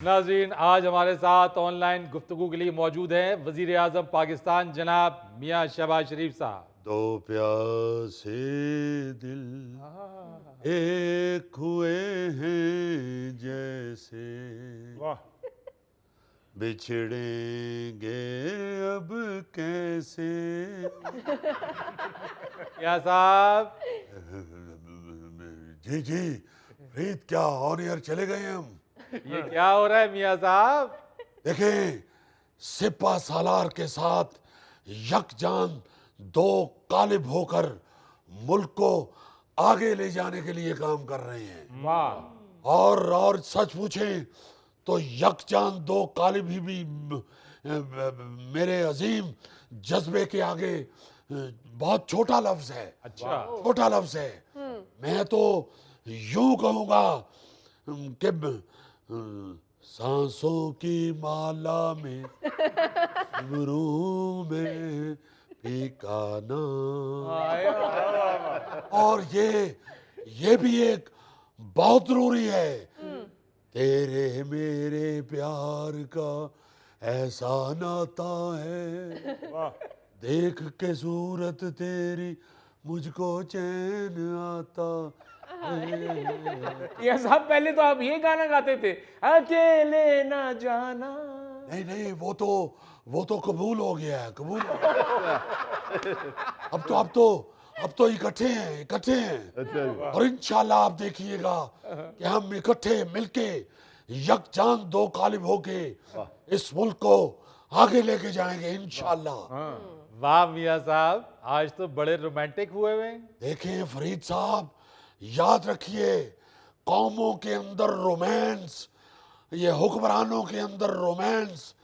नाज़रीन, आज हमारे साथ ऑनलाइन गुफ्तगू के लिए मौजूद हैं वज़ीर आज़म पाकिस्तान जनाब मियाँ शहबाज शरीफ साहब। दो प्यासे दिल एक हुए हैं जैसे, वाह, बिछड़ेंगे अब कैसे। मियाँ साहब। जी जी फरीद, क्या ऑन एयर चले गए हम? ये क्या हो रहा है मियाँ साहब? देखें, सिपा सालार के साथ यकजान दो कालिब होकर मुल्क को आगे ले जाने के लिए काम कर रहे हैं। वाह, और सच पूछें तो यकजान दो कालिब ही भी मेरे अजीम जज्बे के आगे बहुत छोटा लफ्ज है। अच्छा, छोटा लफ्ज है। मैं तो यूं कहूंगा कि सांसों की माला में गुरूं में ठिकाना। और ये भी एक बहुत जरूरी है। तेरे मेरे प्यार का ऐसा नाता है, देख के सूरत तेरी मुझको चैन आता है। ये साहब पहले तो आप ये गाना गाते थे, अकेले ना जाना। नहीं नहीं, वो तो कबूल हो गया है, कबूल हो गया। अब तो इकट्ठे हैं। और इंशाल्लाह आप देखिएगा कि हम इकट्ठे मिलके यकजान दो कालिब होके इस मुल्क को आगे लेके जाएंगे इंशाल्लाह। वाह मियाँ साहब, आज तो बड़े रोमांटिक हुए हुए हैं। देखें फरीद साहब, याद रखिए, कौमों के अंदर रोमांस, ये हुक्मरानों के अंदर रोमांस,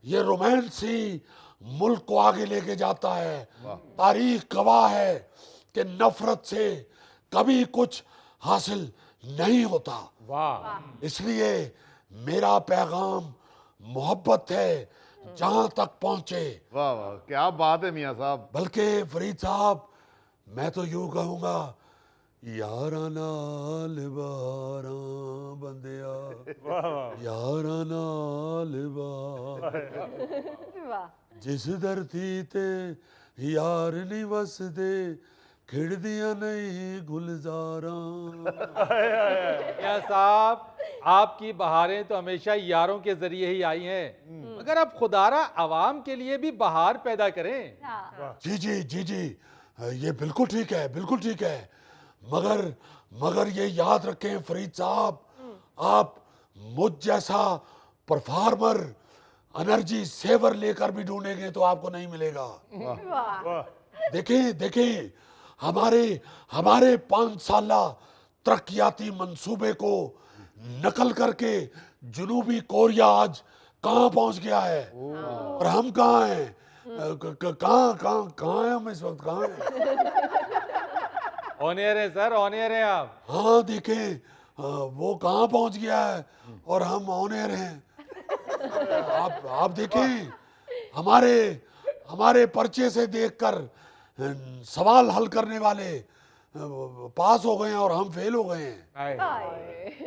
ये रोमांस ही मुल्क को आगे लेके जाता है। तारीख गवाह है कि नफरत से कभी कुछ हासिल नहीं होता। वाह, इसलिए मेरा पैगाम मोहब्बत है, जहां तक पहुंचे। वाह वाह, क्या बात है मियाँ साहब। बल्कि फरीद साहब, मैं तो यूं कहूंगा, यारा नाल बारा बंदिया, यारा नाल बार, जिस धरती ते यार नहीं वसदे, खिड़दियां नहीं गुलजारा। मियाँ साहब, आपकी बहारें तो हमेशा यारों के जरिए ही आई हैं, मगर अब खुदारा आवाम के लिए भी बहार पैदा करें। जी जी जी जी, ये बिल्कुल ठीक है, बिल्कुल ठीक है। मगर ये याद रखें फरीद साहब, आप मुझ जैसा परफॉर्मर एनर्जी सेवर लेकर भी ढूंढेंगे तो आपको नहीं मिलेगा। देखें हमारे 5 साला तरक्याती मंसूबे को नकल करके जुनूबी कोरिया आज कहाँ पहुंच गया है, और हम कहाँ हैं? कहाँ हैं हम इस वक्त, कहाँ हैं? ऑन एयर है सर, ऑन एयर है आप। हाँ देखें, वो कहाँ पहुंच गया है और हम ऑन एयर हैं। आप देखें, हमारे पर्चे से देखकर सवाल हल करने वाले पास हो गए हैं और हम फेल हो गए हैं।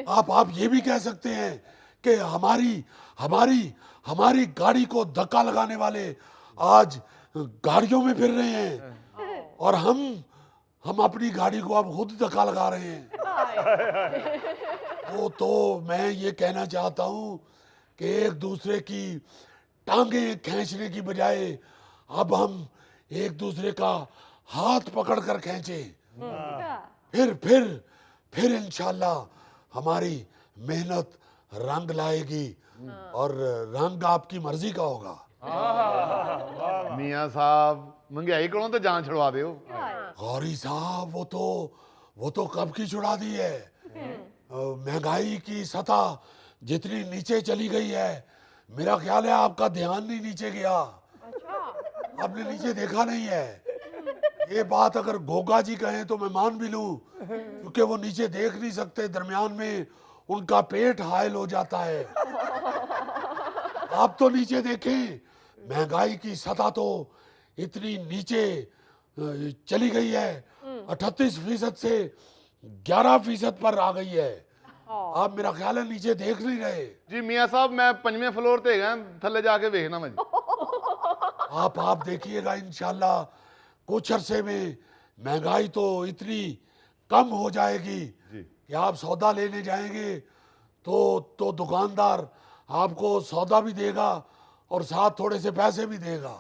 आप ये भी कह सकते हैं कि हमारी गाड़ी को धक्का लगाने वाले आज गाड़ियों में फिर रहे हैं, और हम अपनी गाड़ी को अब खुद धक्का लगा रहे हैं। तो मैं ये कहना चाहता हूँ कि एक दूसरे की टांगे खींचने की बजाय अब हम एक दूसरे का हाथ पकड़कर खींचें। फिर इंशाल्लाह हमारी मेहनत रंग लाएगी, और रंग आपकी मर्जी का होगा। मियाँ साहब, महंगाई को तो जान छुड़वा दो। गौरी साहब, वो तो कब की छुड़ा दी है। महंगाई की सतह जितनी नीचे चली गई है, मेरा ख्याल है आपका ध्यान नहीं नीचे गया। आपने नीचे देखा नहीं है। ये बात अगर गोगा जी कहें तो मैं मान भी लूं, क्योंकि वो नीचे देख नहीं सकते, दरमियान में उनका पेट हायल हो जाता है। आप तो नीचे देखें, महंगाई की सतह तो इतनी नीचे चली गई है, 38% से 11% पर आ गई है। आप मेरा ख्याल है नीचे देख नहीं रहे। जी मियाँ साहब मैं 5वें फ्लोर ते गया थल्ले जाके वेखना मैं जी। आप देखिएगा इंशाल्लाह कुछ अरसे में महंगाई तो इतनी कम हो जाएगी जी। कि आप सौदा लेने जाएंगे तो दुकानदार आपको सौदा भी देगा और साथ थोड़े से पैसे भी देगा।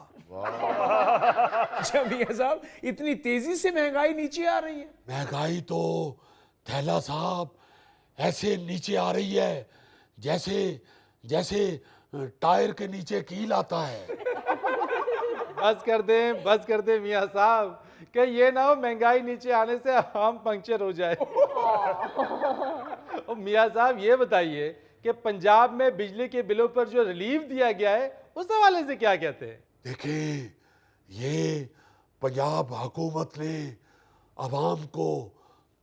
अच्छा मियाँ साहब इतनी तेजी से महंगाई नीचे आ रही है? महंगाई तो थैला साहब ऐसे नीचे आ रही है जैसे जैसे टायर के नीचे कील आता है। बस कर दें मियाँ साहब कि ये ना हो महंगाई नीचे आने से आम पंक्चर हो जाए। और मियाँ साहब ये बताइए कि पंजाब में बिजली के बिलों पर जो रिलीफ दिया गया है उस हवाले से क्या कहते हैं? देखिए ये पंजाब हुकूमत ने अवाम को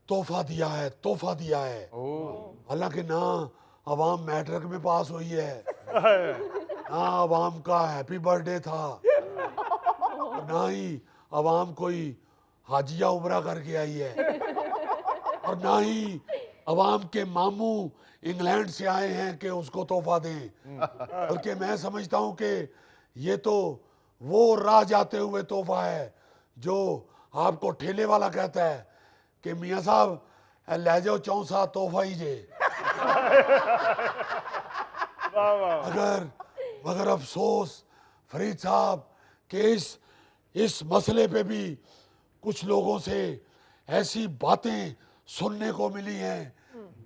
तोहफा दिया है, तोहफा दिया है। हालांकि ना अवाम मैट्रिक में पास हुई है ना अवाम का हैप्पी बर्थडे था और ना ही अवाम कोई हाजिया उमरा करके आई है और ना ही अवाम के मामू इंग्लैंड से आए हैं कि उसको तोहफा दें। बल्कि मैं समझता हूं कि ये तो वो राह जाते हुए तोहफा है जो आपको ठेले वाला कहता है कि मियाँ साहब ले जाओ 4 तोहफा ही जे। मगर अफसोस फरीद साहब कि इस मसले पे भी कुछ लोगों से ऐसी बातें सुनने को मिली हैं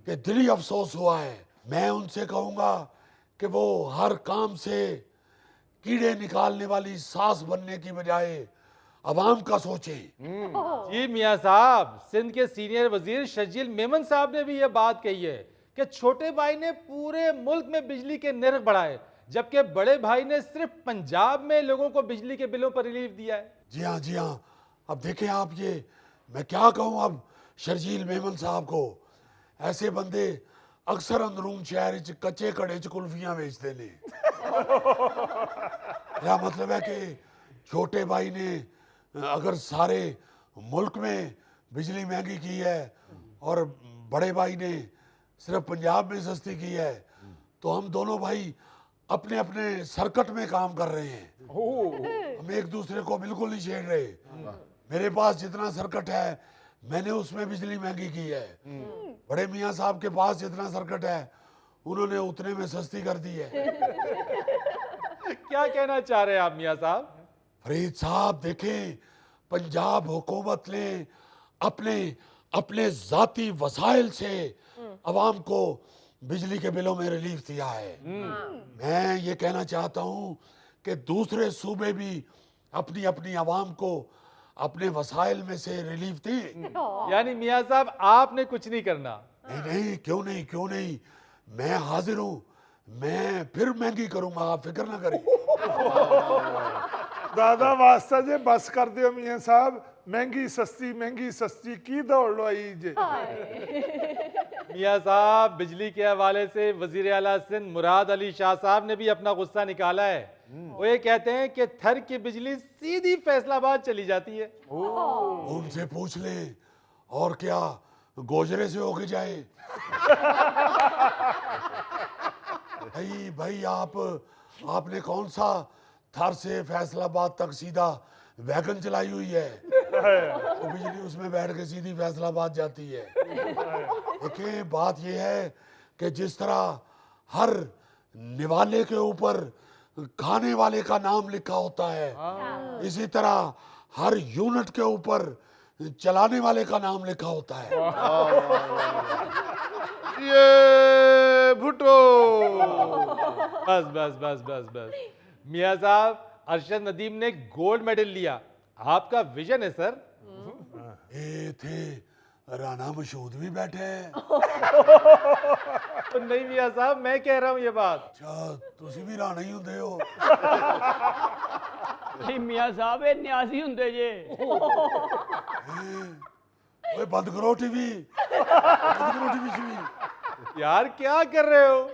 कि दिली अफसोस हुआ है। मैं उनसे कहूँगा कि वो हर काम से कीड़े निकालने वाली सास बनने की बजाय अवाम का सोचें। जी मियाँ साहब, सिंध के सीनियर वजीर शर्जील मेमन साहब ने भी ये बात कही है कि छोटे भाई ने पूरे मुल्क में बिजली के निर्ख बढ़ाए जबकि बड़े भाई ने सिर्फ पंजाब में लोगों को बिजली के बिलों पर रिलीफ दिया है। जी हाँ जी हाँ। अब देखें आप, ये मैं क्या कहूँ अब शर्जील मेमन साहब को, ऐसे बंदे अक्सर अंदरून शहर च कच्चे कड़े च कुल्फियां बेचते ने। क्या मतलब है कि छोटे भाई ने अगर सारे मुल्क में बिजली महंगी की है और बड़े भाई ने सिर्फ पंजाब में सस्ती की है, तो हम दोनों भाई अपने अपने सर्कट में काम कर रहे हैं। हम एक दूसरे को बिल्कुल नहीं छेड़ रहे। मेरे पास जितना सर्कट है मैंने उसमें बिजली महंगी की है, बड़े मियाँ साहब के पास जितना सर्कट है उन्होंने उतने में सस्ती कर दी है। क्या कहना चाह रहे हैं आप मियाँ साहब? फरीद साहब देखें, पंजाब हुकूमत ने अपने अपने जाती वसाइल से अवाम को बिजली के बिलों में रिलीफ दिया है। मैं ये कहना चाहता हूँ कि दूसरे सूबे भी अपनी अपनी अवाम को अपने वसाइल में से रिलीफ दें। यानी मियाँ साहब आपने कुछ नहीं करना? नहीं, क्यों नहीं, मैं हाजिर हूँ, मैं फिर महंगी करूंगा, आप फिक्र ना करें। दादा वास्ता जे बस कर दियो मियाँ साहब, महंगी सस्ती की दौड़ लो आई जे। मियाँ साहब, बिजली के हवाले से वजीर आला सिंध मुराद अली शाह साहब ने भी अपना गुस्सा निकाला है। वो ये कहते हैं कि थर की बिजली सीधी फैसलाबाद चली जाती है। उनसे पूछ ले, और क्या गोजरे से होके जाए। भाई आपने कौन सा थर से फैसलाबाद तक सीधा वैगन चलाई हुई है? तो बिजली उसमें बैठ के सीधी फैसलाबाद जाती है। देखिए बात यह है कि जिस तरह हर निवाले के ऊपर खाने वाले का नाम लिखा होता है, इसी तरह हर यूनिट के ऊपर चलाने वाले का नाम लिखा होता है। ये भुट्टो। बस मियाँ साहब, अरशद नदीम ने गोल्ड मेडल लिया, आपका विजन है सर। ये थे राना मशहूद भी बैठे हैं। तो नहीं मियाँ साहब, मैं कह रहा हूँ ये बात। अच्छा, तुसी भी राना ही होंदे हो। नहीं मियाँ साहब ये न्यासी हुंदे जे। ओए बंद करो टीवी, बंद करो टीवी। यार क्या कर रहे हो?